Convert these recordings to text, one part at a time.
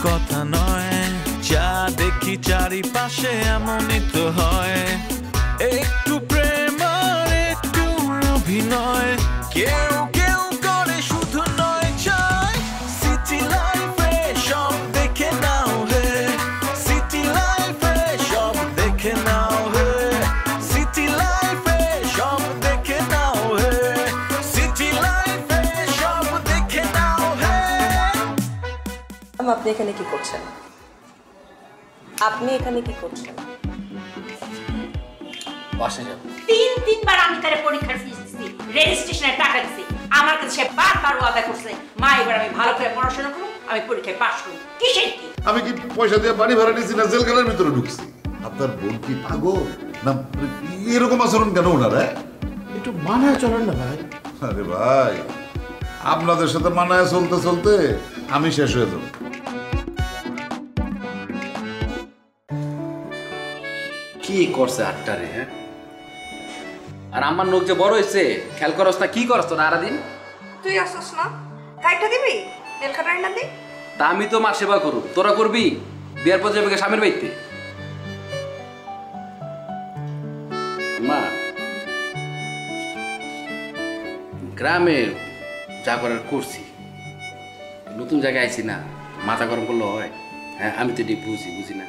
কথা নয়, যা দেখি চারিপাশে এমনই তো হয়। একটু প্রেম আর একটু অভিনয়, কেউ কেউ করে শুধু নয় চায়। সিটি লাইফে সব দেখে নাও হে, সিটি লাইফে সব দেখে নাও হে, সিটি লাইফে সব দেখে নাও হে, সিটি লাইফে সব দেখে নাও হে। আপনি এখানে কি করছেন? আপনি এখানে কি করছেন? বাসে যাব। তিনবার আমি তার পরীক্ষার ফিস দিছি, রেজিস্ট্রেশনের টাকা দিছি। আমার কাছে সে বারবার ওয়াদা করছে, মা এবার আমি ভালো করে পড়াশোনা করব, আমি পরীক্ষায় পাশ করব। কিসের কি? আমি কি পয়সা দিয়ে বাড়ি ভাড়া নিয়েছি না জেলখানার ভিতরে ঢুকছি? আপনার বোন কি পাগল না? এরকম আচরণ কেন ওনারা? একটু মানায় চলেন না ভাই। আরে ভাই, আপনাদের সাথে মানায় চলতে চলতে আমি শেষ হয়ে যাব। কি করছে আটটারে? হ্যাঁ, আর আমার লোক যে বড় হয়েছে, খেয়াল করস না? কি করস তোরা আরাদিন? তুই আসছ না, গাইটা দিবি তেল খাটাই না দি। তা আমি তো মার সেবা করু, তোরা করবি? বিয়ার পর যাবে স্বামীর বাড়িতে। মা, গ্রামে যা করার করছি, নতুন জায়গায় আইছি না, মাথা গরম করলে হয়? হ্যাঁ, আমি তো এটি বুঝি না।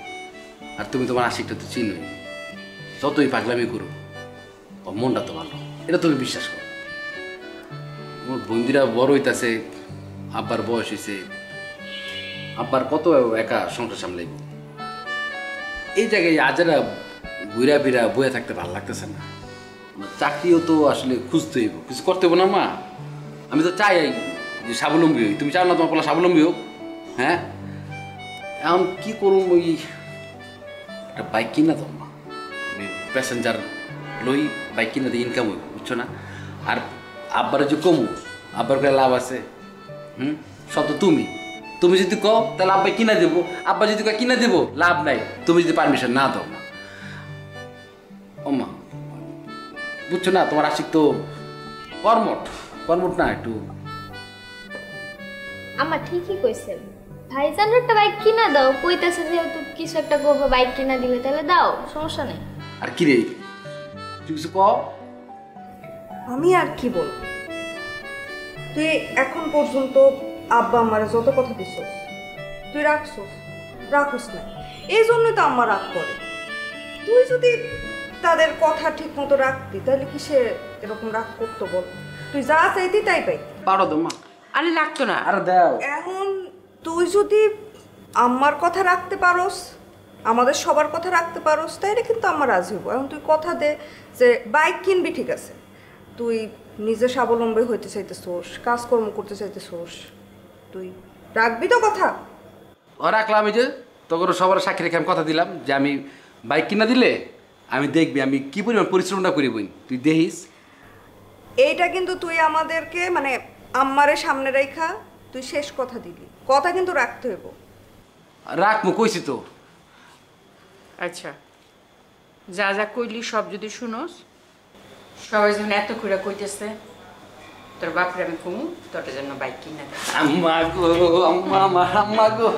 আর তুমি তোমার আশিকটা তো চিনোই, যতই পাগলামি করো ও মনটা তো ভালো, এটা তুমি বিশ্বাস করো। আমার বন্ধুরা বড় হইতাছে, আব্বার বয়স হয়েছে, আব্বার কত একা সংসার সামলাইব। এই জায়গায় আজারা ঘুরা ফিরা বয়ে থাকতে ভালো লাগতেছে না। চাকরিও তো আসলে খুঁজতে হইব, কিছু করতে হইব না মা? আমি তো চাই যে স্বাবলম্বী হই। তুমি চাও না তোমার পোলা স্বাবলম্বী হোক? হ্যাঁ, এখন কি করুন? ওই একটা বাইক কিনা তো মা, প্যাসেঞ্জার লই বাইক কিনা দিয়ে ইনকাম হইব, বুঝছো না? আর আব্বারে যে কমু, আব্বার করে লাভ আছে? সব তো তুমি যদি কও তাহলে আব্বা কিনা দেবো, আব্বা যদি কিনা দেবো লাভ নাই, তুমি যদি পারমিশন না দাও না। ও মা, বুঝছো না? তোমার আশিক তো কর্মট না একটু। আমার ঠিকই কইছেন, ভাইজানের একটা বাইক কিনা দাও, কইতাছে যেহেতু কিছু একটা করবো, বাইক কিনা দিলে তাহলে দাও, সমস্যা নেই। আর কি রে, তুই কিছু কও? আমি আর কি বলবো? তুই এখন পর্যন্ত আব্বা আমারে যত কথা দিছস তুই রাখস না, এই জন্যই তো আম্মা রাগ করে। তুই যদি তাদের কথা ঠিক মতো রাখতি তাহলে কি সে এরকম রাগ করতো বল? তুই যা চাইতি তাই পাই। পারো তো মা। আরে লাগতো না। আরে দাও। এখন তুই যদি আম্মার কথা রাখতে পারোস, আমাদের সবার কথা রাখতে পারোস, তাইলে কিন্তু আম্মা রাজি হবো। এখন তুই কথা দে যে বাইক কিনবি, ঠিক আছে, তুই নিজে স্বাবলম্বী হইতে চাইতেছোস, কাজকর্ম করতে চাইতেছোস, তুই রাখবি তো কথা? রাখলাম। আমি যে তোর সবার সাক্ষী রেখে আমি কথা দিলাম যে আমি বাইক কিনা দিলে আমি দেখবি আমি কি পরিমাণ পরিশ্রমটা করি, বই তুই দেখিস। এইটা কিন্তু তুই আমাদেরকে মানে আম্মারে সামনে রেখা তুই শেষ কথা দিলি, কথা কিন্তু রাখতে হইব। রাখবো, কইছি তো। আচ্ছা, যা যা কইলি সব যদি শুনোস, সবাই যখন এত করে কইতেছে, তোর বাপরে আমি কমু তোর জন্য বাইক কিনা দে। আম্মা গো, আম্মা গো,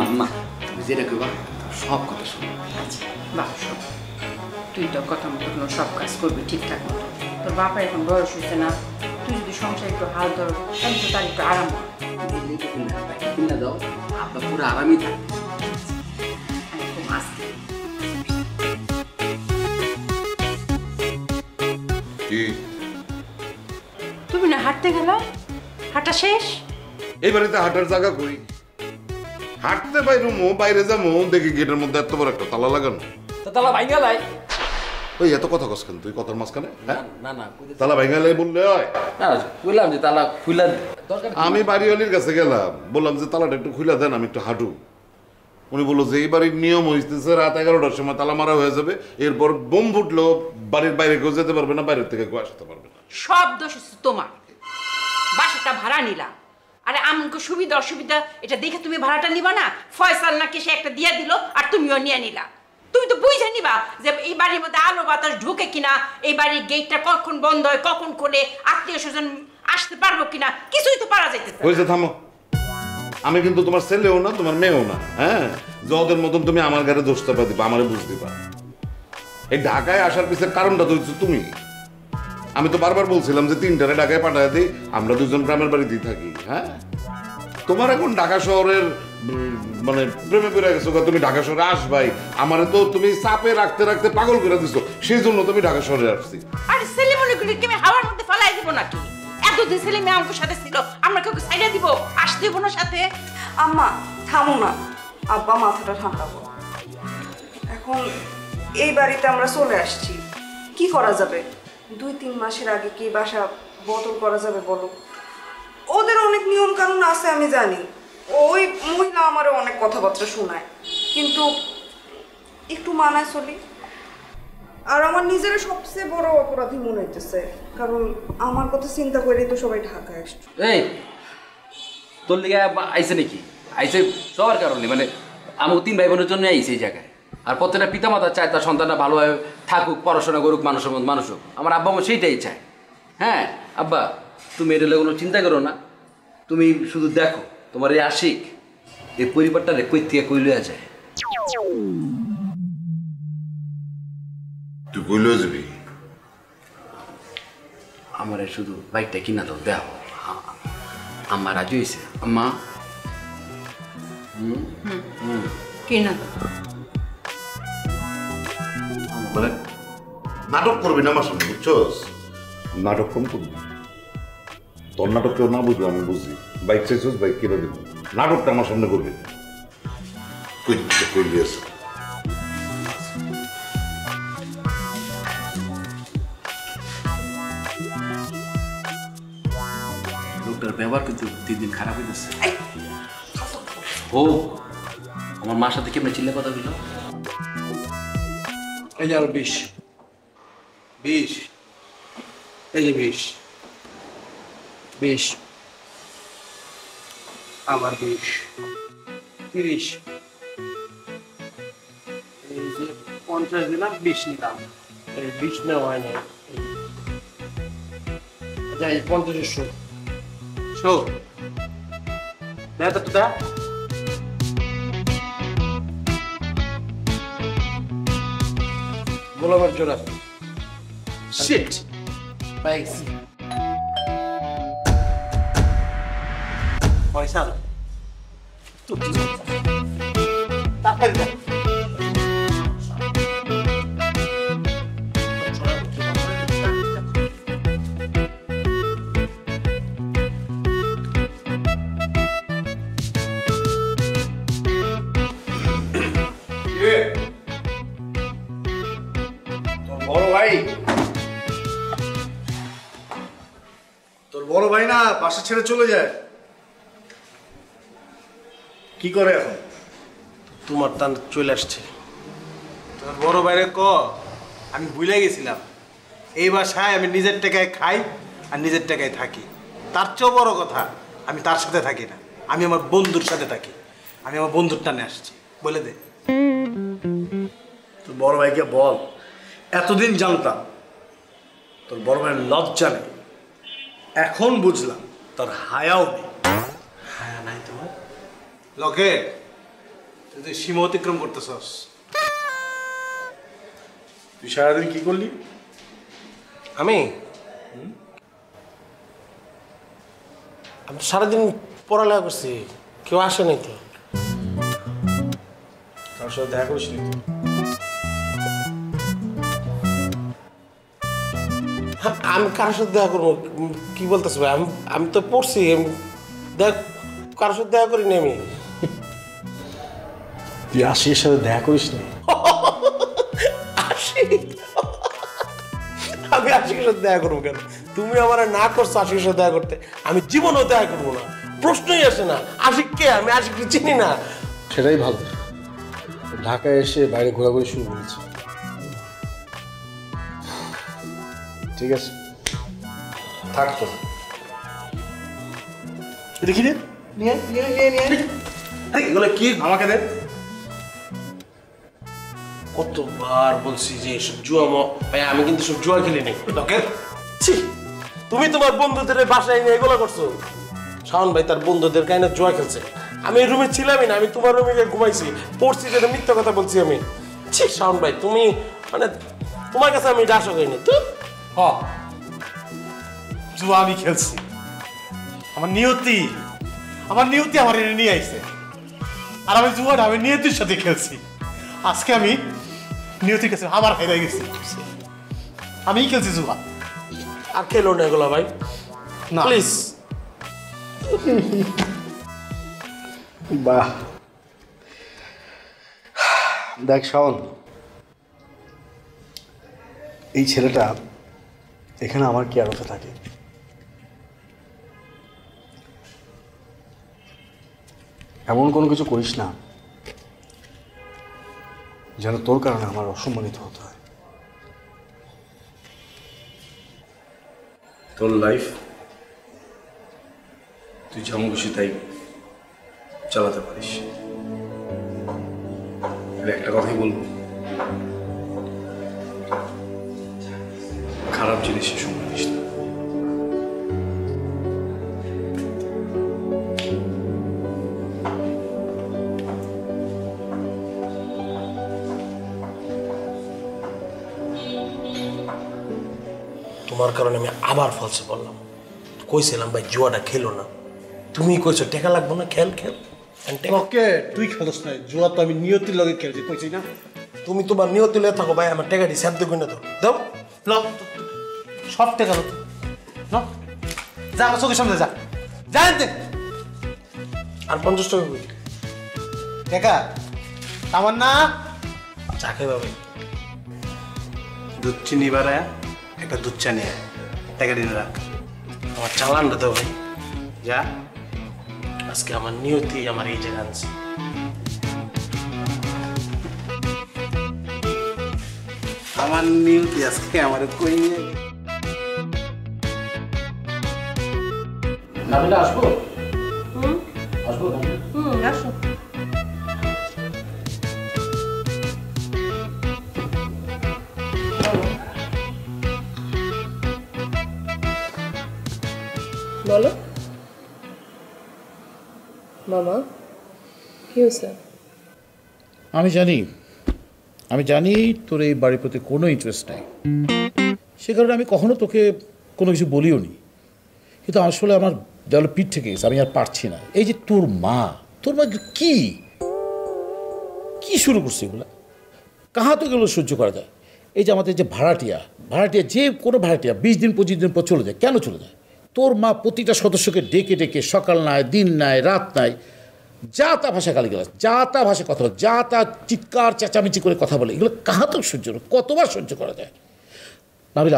আম্মা তুমি যেটা কইবা সব কথা শুনো। আচ্ছা বাপ, শোন, তুই তো কথা মতো কোনো সব কাজ করবি ঠিকঠাক মতো। তোর বাপের এখন বয়স হয়েছে না, তুই যদি সংসার একটু হাল ধর তাহলে তো তার একটু আরাম হয়। কিনা দাও, আব্বা পুরো আরামই থাকে। একদম আস্তে। তুমি না হাঁটতে গেলা, হাঁটা শেষ? এই বাড়িতে হাঁটার জায়গা কই? হাঁটতে বাইরে যাবো, দেখি গেটের মধ্যে এত বড় একটা তালা লাগানো। তালা ভাইঙ্গা লাই। ওই এত কথা কস কেন তুই কথার মাঝখানে? না তালা ভাইঙ্গা লাই বললে হয়? না, কইলাম যে তালা খুলা দরকার। আমি বাড়িওয়ালির কাছে গেলাম, বললাম যে তালাটা একটু খুলে দেন, আমি একটু হাঁটু। উনি বললো যে এই বাড়ির নিয়ম হইতেছে রাত 11টার সময় তালা মারা হয়ে যাবে, এরপর বোম ফুটলেও বাড়ির বাইরে কেউ যেতে পারবে না, বাইরের থেকে কেউ আসতে পারবে না। সব দোষ তোমার। বাসাটা ভাড়া নিলা, আরে আমাকে সুবিধা অসুবিধা এটা দেখে তুমি ভাড়াটা নিবা না? ফয়সাল নাকি সে একটা দিয়ে দিল আর তুমিও নিয়ে নিলা। তুমি তো বুঝে নিবা যে এই বাড়ির মধ্যে আলো বাতাস ঢুকে কিনা, এই বাড়ির গেটটা কখন বন্ধ হয় কখন খোলে, আত্মীয় স্বজন আসতে পারবো কিনা, কিছুই তো পারা যাইতেছে। হয়েছে, থামো। আমি কিন্তু তোমার ছেলেও না, তোমার মেয়েও না। হ্যাঁ, যে ওদের মতন তুমি আমার ঘরে দোষ চাপা দিবা, আমারে বুঝ দিবা। এই ঢাকায় আসার পিছনে কারণটা তো হচ্ছে তুমি। আমি তো বারবার বলছিলাম যে 3টারে ঢাকায় পাঠায় দিই, আমরা দুজন গ্রামের বাড়িতেই থাকি। হ্যাঁ, তোমার এখন ঢাকা শহরের মানে প্রেমে পড়ে গেছো, তুমি ঢাকা শহরে আসবাই। আমারে তো তুমি চাপে রাখতে রাখতে পাগল করে দিছো, সেই জন্য তুমি ঢাকা শহরে আসছি। আরে ছেলে মনে করি কি আমি হাওয়ার মধ্যে ফেলাই দিব নাকি? এতদিন ছেলে মেয়ে আমার সাথে ছিল, আমরা কেউ সাইডা দিব? আসতে দিব না সাথে? আম্মা থামো না, আব্বা মাথাটা ঠান্ডা করো। এখন এই বাড়িতে আমরা চলে আসছি, কি করা যাবে? 2-3 মাসের আগে কি বাসা বদল করা যাবে বলো? ওদের অনেক নিয়ম কানুন আছে আমি জানি, ওই মহিলা আমারও অনেক কথাবার্তা শোনায়, কিন্তু একটু মানায় চলি। আর আমার নিজের সবচেয়ে বড় অপরাধী মনে হইতেছে, কারণ আমার কথা চিন্তা করেই তো সবাই ঢাকায় আসছে। এই তোর লিগে আইসে নাকি? আইসে সবার কারণে, মানে আমার 3 ভাই বোনের জন্য আইসে এই জায়গায়। আর প্রত্যেকটা পিতামাতা চায় তার সন্তানরা ভালোভাবে থাকুক, পড়াশোনা করুক, মানুষের মতো মানুষ হোক। আমার আব্বা আমার সেইটাই চায়। হ্যাঁ আব্বা, তুমি এটা কোনো চিন্তা করো না, তুমি শুধু দেখো তোমার এই আশিক এই পরিবারটা রে কই থেকে কই লইয়া যায়। তুই কইলেও যাবি? আমার শুধু বাইকটা কিনা দাও, দেও। আমার রাজি হয়েছে আম্মা। কি না মানে নাটক করবি না আমার সঙ্গে, বুঝছস? নাটক কম করবি। তোর নাটক কেউ না বুঝবে, আমি বুঝি। বাইক চাইছস, বাইক কিনে দেবো। নাটকটা আমার সামনে করবি না। কইলি আছে লোকটার ব্যবহার কিন্তু 3 দিন খারাপ হইতেছে। ও আমার মার সাথে কেমন চিল্লা কথা বললো? এই যে আরো 20 এই যে 20 আবার 20 30 এই যে 50 দিলাম, 20 নিলাম। এই 20 নেওয়া হয় না, যাই 50 শো দেখ তো দা। গোলামের জোড়া শিট বাইস পয়সা তো টাকা দে। তোর বড় ভাই না বাসা ছেড়ে চলে যায়, কি করে এখন? তোমার টান চলে আসছে। তোমার বড় বাইরে আমি ভুলে গেছিলাম এই বাসায় আমি নিজের টাকায় খাই আর নিজের টাকায় থাকি। তার চেয়েও বড় কথা, আমি তার সাথে থাকি না, আমি আমার বন্ধুর সাথে থাকি। আমি আমার বন্ধুর টানে আসছি, বলে দে। তোর বড় ভাইকে বল, এতদিন জানতাম তোর বড় ভাইয়ের লজ্জা নেই, এখন বুঝলাম তোর হায়াও নেই। হায়া নাই তোমার? লকে তুই সীমা অতিক্রম করতেছস। তুই সারাদিন কি করলি? আমি সারাদিন পড়ালেখা করছি, কেউ আসে নাই তো। কারোর সাথে দেখা করিস নি? আমি কারোর সাথে দেখা করবো? কি বলতেছি ভাই, আমি তো পড়ছি, দেখ কারোর সাথে দেখা করিনি আমি। তুই আশিকের সাথে দেখা করিস নি? আমি আশিকের সাথে দেখা করবো কেন? তুমি আমার না করছো আশিকের সাথে দেখা করতে, আমি জীবনেও দেখা করবো না, প্রশ্নই আসে না। আশিক কে? আমি আশিককে চিনি না। সেটাই ভালো, ঢাকায় এসে বাইরে ঘোরাঘুরি শুরু করেছে। ঠিক আছে, থাকতো দেখি রে, এগুলো কি? আমাকে দে। কতবার বলছি যে এসব জুয়া ভাই, আমি কিন্তু সব জুয়া খেলি নেই। তুমি তোমার বন্ধুদের বাসায় নিয়ে এগুলো করছো। শাওন ভাই তার বন্ধুদের কাহিনী জুয়া খেলছে, আমি এই রুমে ছিলামই না, আমি তোমার রুমে গিয়ে ঘুমাইছি, পড়ছি, যেটা মিথ্যা কথা বলছি আমি। ঠিক শাওন ভাই, তুমি মানে তোমার কাছে আমি এটা আশা করিনি। তো জুয়া আমি খেলছি, আমার নিয়তি আমার এনে নিয়ে আইছে, আর আমি জুয়াটা আমি নিয়তির সাথে খেলছি। আজকে আমি নিয়তির কাছে আবার হেরে গেছি, আমি খেলছি জুয়া। আর খেলো না এগুলো ভাই, না প্লিজ। বাহ, দেখ শাওন, এই ছেলেটা এখানে আমার কি আরতে থাকে। এমন কোনো কিছু করিস না যেন তোর কারণে আমার অসম্মানিত হতে হয়। তোর লাইফ তুই যেমন খুশি তাই চালাতে পারিস। একটা কথাই বলবো, খারাপ জিনিসের সঙ্গে নিস না। তোমার কারণে আমি আবার ফলসে বললাম, কইছিলাম ভাই জুয়াটা খেলো না, তুমি কইছো টাকা লাগবো না, খেল খেল। ওকে তুই খেলোস না, জুয়া তো আমি নিয়তির লগে খেলছি, কইছি না। তুমি তোমার নিয়ত তুলে থাকো ভাই, আমার টাকাটি স্যাপ দেখুন না তো দাও। নাও সব টাকা নাও, যা আমার চোখের সামনে যা জানতে। আর 50 টাকা কই টাকা আমার না, চা খাইবা ভাই? দুধ চিনি বাড়ায় একটা দুধ চা নিয়ে টাকা দিনে রাখ। আমার চালানটা দাও ভাই, যা। আজকে আমার নিয়তি আমার এই জায়গা আনছে। আমার নিয়তি আজকে আমার কই নিয়ে নাবিলা আসবো? আসবো না? আসো। বলো মামা, কি হয়েছে? আমি জানি তোর এই বাড়ির প্রতি কোনো ইন্টারেস্ট নাই, সে কারণে আমি কখনো তোকে কোনো কিছু বলিও নি। কিন্তু আসলে আমার দেওয়ালে পিঠ থেকে গেছে, আমি আর পারছি না। এই যে তোর মা কি কি শুরু করছে এগুলা, কাহা তো এগুলো সহ্য করা যায়? এই যে আমাদের যে ভাড়াটিয়া যে কোনো ভাড়াটিয়া 20 দিন 25 দিন পর চলে যায়, কেন চলে যায়? তোর মা প্রতিটা সদস্যকে ডেকে ডেকে সকাল নাই, দিন নাই, রাত নাই, যা তা ভাষা গালিগালাজ, যা তা ভাষা কথা বলে, যা তা চিৎকার চেঁচামেচি করে কথা বলে, এগুলো কাহা তো সহ্য, কতবার সহ্য করা যায়? নাবিল,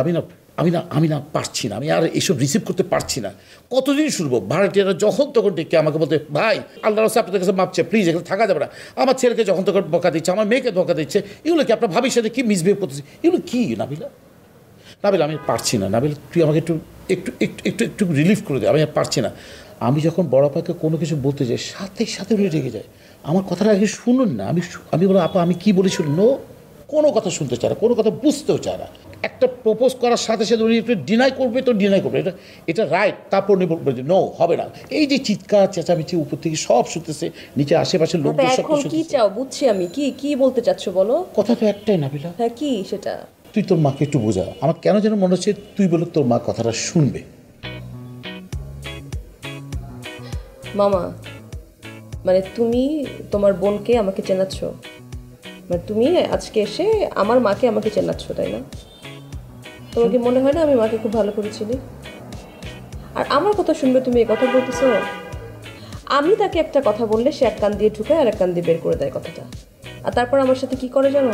আমি না পারছি না, আমি আর এইসব রিসিভ করতে পারছি না। কতদিন শুনবো ভাড়াটিয়ারা যখন তখন ডেকে আমাকে বলতে, ভাই আল্লাহ রাস্তায় আপনাদের কাছে মাপছে, প্লিজ এখানে থাকা যাবে না। আমার ছেলেকে যখন তখন বকা দিচ্ছে, আমার মেয়েকে ধোকা দিচ্ছে, এগুলো কি আপনার ভাবির সাথে কি মিসবিহেভ করতেছে? এগুলো কি নাবিল, আমি পারছি না। নাবিল, তুই আমাকে একটু একটু একটু একটু একটু রিলিফ করে দে, আমি আর পারছি না। আমি যখন বড় আপাকে কোনো কিছু বলতে যাই, সাথে উনি রেগে যায়। আমার কথাটা আগে শুনুন না। আমি বলো, আপা আমি কী বলি শুনুন, কোনো কথা শুনতে চায় না, কোনো কথা বুঝতেও চায় না। একটা প্রপোজ করার সাথে উনি একটু ডিনাই করবে, এটা রাইট। তারপর উনি বলবে যে নো, হবে না। এই যে চিৎকার চেঁচামেচি উপর থেকে সব শুনতেছে, নিচে আশেপাশের লোক এখন কি চাও বুঝছি আমি, কি বলতে চাচ্ছ বলো। কথা তো একটাই নাবিলা। হ্যাঁ, কি সেটা? তুই তোর মাকে একটু বোঝা। আমার কেন যেন মনে হচ্ছে তুই বলে তোর মা কথাটা শুনবে। মামা, মানে তুমি তোমার বোনকে আমাকে চেনাচ্ছ, মানে তুমি আজকে এসে আমার মাকে আমাকে চেনাচ্ছ, তাই না? তোমার কি মনে হয় না আমি মাকে খুব ভালো করেছিলি? আর আমার কথা শুনবে তুমি এই কথা বলতেছো? আমি তাকে একটা কথা বললে সে এক কান দিয়ে ঢুকায় আর এক কান দিয়ে বের করে দেয় কথাটা, আর তারপর আমার সাথে কি করে জানো?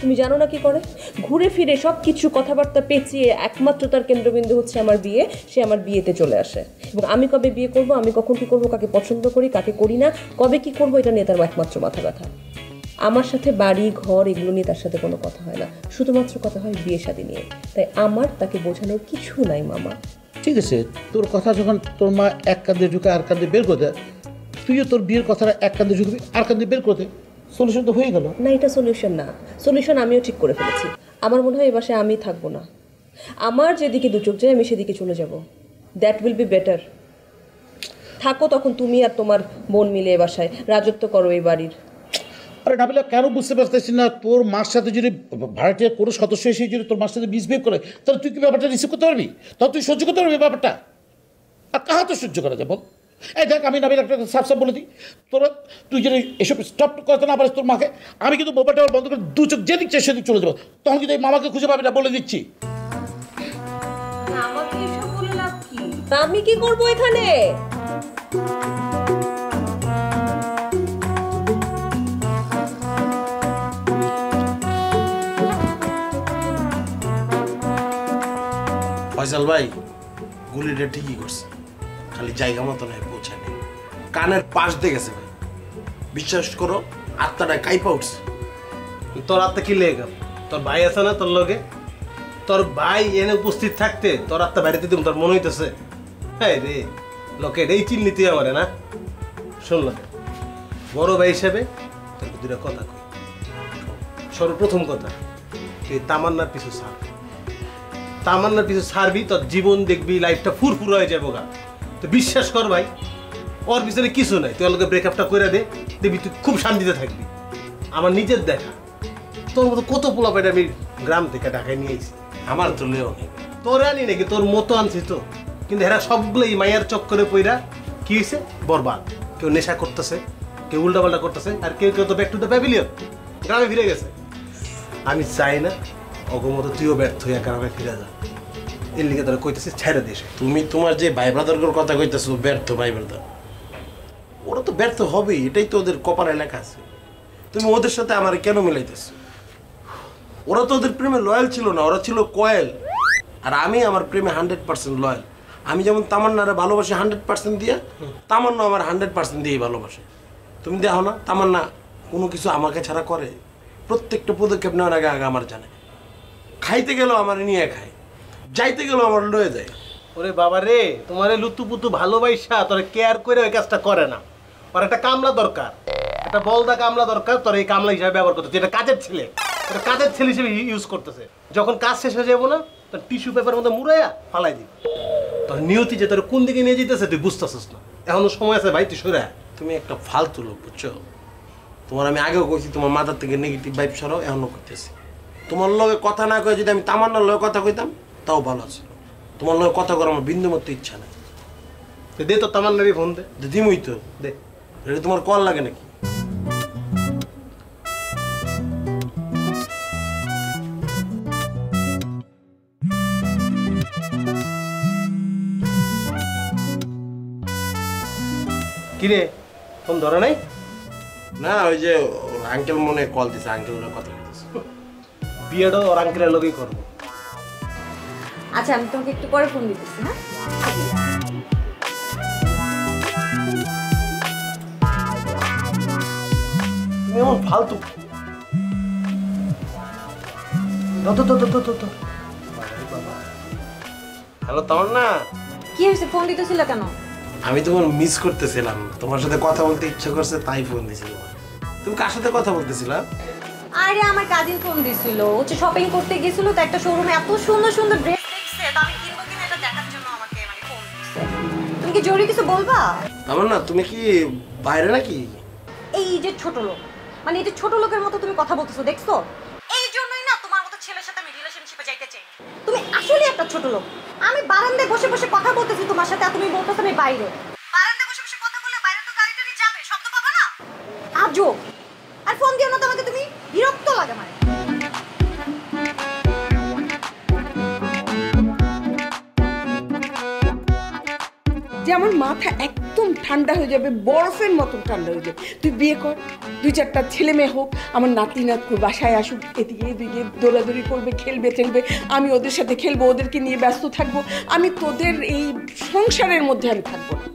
তুমি জানো না কি করে? ঘুরে ফিরে সব কিছু কথাবার্তা পেঁচিয়ে একমাত্র তার কেন্দ্রবিন্দু হচ্ছে আমার বিয়ে। সে আমার বিয়েতে চলে আসে, এবং আমি কবে বিয়ে করব, আমি কখন কি করব, কাকে পছন্দ করি কাকে করি না, কবে কি করব, এটা নিয়ে তার একমাত্র মাথা ব্যথা। আমার সাথে বাড়ি ঘর এগুলো নিয়ে তার সাথে কোনো কথা হয় না, শুধুমাত্র কথা হয় বিয়ে শাদী নিয়ে। তাই আমার তাকে বোঝানোর কিছু নাই মামা। ঠিক আছে, তোর কথা যখন তোর মা এক কান্দে ঢুকে আর কান্দে বের করে দেয়, তুইও তোর বিয়ের কথাটা এক কান্দে ঢুকবি আর কান্দে বের করে দে, সলিউশন তো হয়ে গেল। না, এটা সলিউশন না। সলিউশন আমিও ঠিক করে ফেলেছি। আমার মনে হয় এ বাসায় আমি থাকবো না। আমার যেদিকে দু চোখ যায় আমি সেদিকে চলে যাব। That will be better. থাকো তখন তুমি আর তোমার বোন মিলে এ বাসায় রাজত্ব করো এই বাড়ির। আরে নাবিলা কেন বুঝতে পারতেছি না, তোর মার সাথে যদি ভাড়াটিয়ার কোনো সদস্য এসে যদি তোর মার সাথে মিসবিহেভ করে তাহলে তুই কি ব্যাপারটা রিসিভ করতে পারবি? তাহলে তুই সহ্য করতে পারবি ব্যাপারটা? আর কাহা তো সহ্য করা যায় বল? এই দেখ আমি নাবিল একটা সাফ সাফ বলে দিই, তোরা তুই যদি এসব স্টপ করতে না পারিস তোর মাকে, আমি কিন্তু মোবাইলটা বন্ধ করে দু চোখ যেদিক চাই সেদিক চলে যাবো, তখন কিন্তু এই মামাকে খুঁজে পাবি না বলে দিচ্ছি। আমাকে এসব বলে লাভ কি? আমি কি করবো এখানে? ফয়সাল ভাই গুলিটা ঠিকই করছে, খালি জায়গা মতো নয় পৌঁছায় নেই, কানের পাশ দিয়ে গেছে ভাই। বিশ্বাস করো আত্মাটা কাইপা উঠছে। তোর আত্মা কি লেগে গেল? তোর ভাই আছে না তোর লগে? তোর ভাই এনে উপস্থিত থাকতে তোর আত্মা বাড়িতে তুমি তোর মনে হইতেছে? হ্যাঁ রে লোকে এই চিনলি তুই আমারে না? শুনলাম বড় ভাই হিসেবে তোর দুটা কথা কই। সর্বপ্রথম কথা, তুই তামান্নার পিছু ছাড়, তামান্নার পিছু ছাড়বি তোর জীবন দেখবি লাইফটা ফুরফুর হয়ে যাবো গা। তো বিশ্বাস কর ভাই ওর পিছনে কিছু নাই, তুই ওকে ব্রেকআপটা করে দে, দেখবি তুই খুব শান্তিতে থাকবি। আমার নিজের দেখা তোর মতো কত পোলা পাইটা আমি গ্রাম থেকে ঢাকায় নিয়ে এসেছি, আমার তো লেও নেই, তোর আনি নাকি তোর মতো আনছি তো, কিন্তু এরা সবগুলো এই মাইয়ার চক্করে পইরা কি হয়েছে বরবাদ। কেউ নেশা করতেছে, কেউ উল্টাপাল্টা করতেছে, আর কেউ কেউ তো ব্যাক টু দ্য প্যাভিলিয়ন গ্রামে ফিরে গেছে। আমি চাই না অগমত তুইও ব্যর্থ হইয়া গ্রামে ফিরে যা, এর লিগে তোরা কইতেছে ছেড়ে দেশে। তুমি তোমার যে ভাই ব্রাদারগুলোর কথা কইতেছো ব্যর্থ ভাই ব্রাদার, ওরা তো ব্যর্থ হবেই, এটাই তো ওদের কপালে লেখা আছে। তুমি ওদের সাথে আমার কেন মিলাইতেছো? ওরা তো ওদের প্রেমে লয়াল ছিল না, ওরা ছিল কয়েল। আর আমি আমার প্রেমে 100% লয়াল। আমি যেমন তামান্নারে ভালোবাসি 100% দিয়ে, তামান্না আমার 100% দিয়েই ভালোবাসে। তুমি দেখো না তামান্না কোনো কিছু আমাকে ছাড়া করে, প্রত্যেকটা পদক্ষেপ নেওয়ার আগে আগে আমার জানে। খাইতে গেলেও আমার নিয়ে খায়, যাইতে গেলেও আমার লয়ে যায়। ওরে বাবা রে, তোমার লুতুপুতু ভালোবাসা তোর কেয়ার করে ওই কাজটা করে না। ওর একটা কামলা দরকার, একটা বলদা কামলা দরকার, তোর এই কামলা হিসাবে ব্যবহার করতে। যেটা কাজের ছেলে, এটা কাজের ছেলে হিসেবে ইউজ করতেছে। যখন কাজ শেষ হয়ে যাবো না, তোর টিস্যু পেপারের মধ্যে মুড়াইয়া ফালাই দিবি। তোর নিয়তি যে তোর কোন দিকে নিয়ে যেতেছে তুই বুঝতেছিস না, এখনো সময় আছে ভাই, তুই সরে। তুমি একটা ফালতু লোক বুঝছো? তোমার আমি আগেও কইছি তোমার মাথার থেকে নেগেটিভ ভাইব সরাও, এখনো করতেছি। তোমার লগে কথা না কয়ে যদি আমি তামান্নার লগে কথা কইতাম তাও ভালো আছে। তোমার লগে কথা করার আমার বিন্দু মতো ইচ্ছা নাই। দে তো তামান্নারই ফোন দে। দিমই তো দে, এটা তোমার কল লাগে নাকি? কিরে ফোন ধরে নাই? না ওই যে ওর আঙ্কেল মনে কল দিছে, আঙ্কেলের কথা বলতেছে। বিয়েটা ওর আঙ্কেলের লগেই করবো। আচ্ছা আমি তোমাকে একটু পরে ফোন দিতেছি। হ্যাঁ তুমি এমন ফালতু। হ্যালো তামান্না, কি হয়েছে? ফোন দিতেছিল কেন? আমি তোমার মিস করতেছিলাম, তোমার সাথে কথা বলতে ইচ্ছে করছে তাই ফোন দিয়েছিলাম। তুমি কার সাথে কথা বলতেছিলা? আরে আমার কাজিন ফোন দিছিল, হচ্ছে শপিং করতে গেছিল, তো একটা শোরুমে এত সুন্দর সুন্দর ড্রেস দেখছে, তো আমি কিনবো কিনা এটা দেখার জন্য আমাকে মানে ফোন দিছে। তুমি কি জরুরি কিছু বলবা? তামান্না তুমি কি বাইরে নাকি? এই যে ছোট লোক, মানে এই যে ছোট লোকের মতো তুমি কথা বলতেছো, দেখছো? এই জন্যই না তোমার মতো ছেলের সাথে আমি রিলেশনশিপে যাইতে চাই। তুমি আসলে একটা ছোট লোক। আমি বারান্দায় বসে বসে কথা বলতেছি তোমার সাথে, আর তুমি বলতেছো আমি বাইরে। বারান্দায় বসে বসে কথা বলে বাইরে তো গাড়ি টাড়ি যাবে, শব্দ পাবা না? আজব। আর ফোন দিও না তো আমাকে, তুমি বিরক্ত লাগে মানে। যে আমার মাথা একদম ঠান্ডা হয়ে যাবে, বরফের মতন ঠান্ডা হয়ে যাবে। তুই বিয়ে কর, 2-4টা ছেলে মেয়ে হোক, আমার নাতি নাতনি বাসায় আসুক, এদিকে এদিকে দৌড়াদৌড়ি করবে, খেলবে টেলবে, আমি ওদের সাথে খেলবো, ওদেরকে নিয়ে ব্যস্ত থাকবো। আমি তোদের এই সংসারের মধ্যে আমি থাকবো না।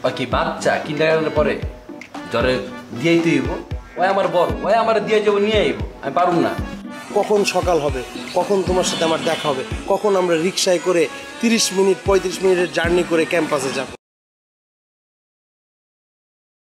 ওই কি বাচ্চা কিন্ডারগার্টেনের পরে জ্বরে দিয়েই তুইব, ওই আমার বড়, ওই আমার দিয়ে যাবো নিয়ে আইব, আমি পারুম না। কখন সকাল হবে, কখন তোমার সাথে আমার দেখা হবে, কখন আমরা রিক্সায় করে 30 মিনিট 35 মিনিটের জার্নি করে ক্যাম্পাসে যাব।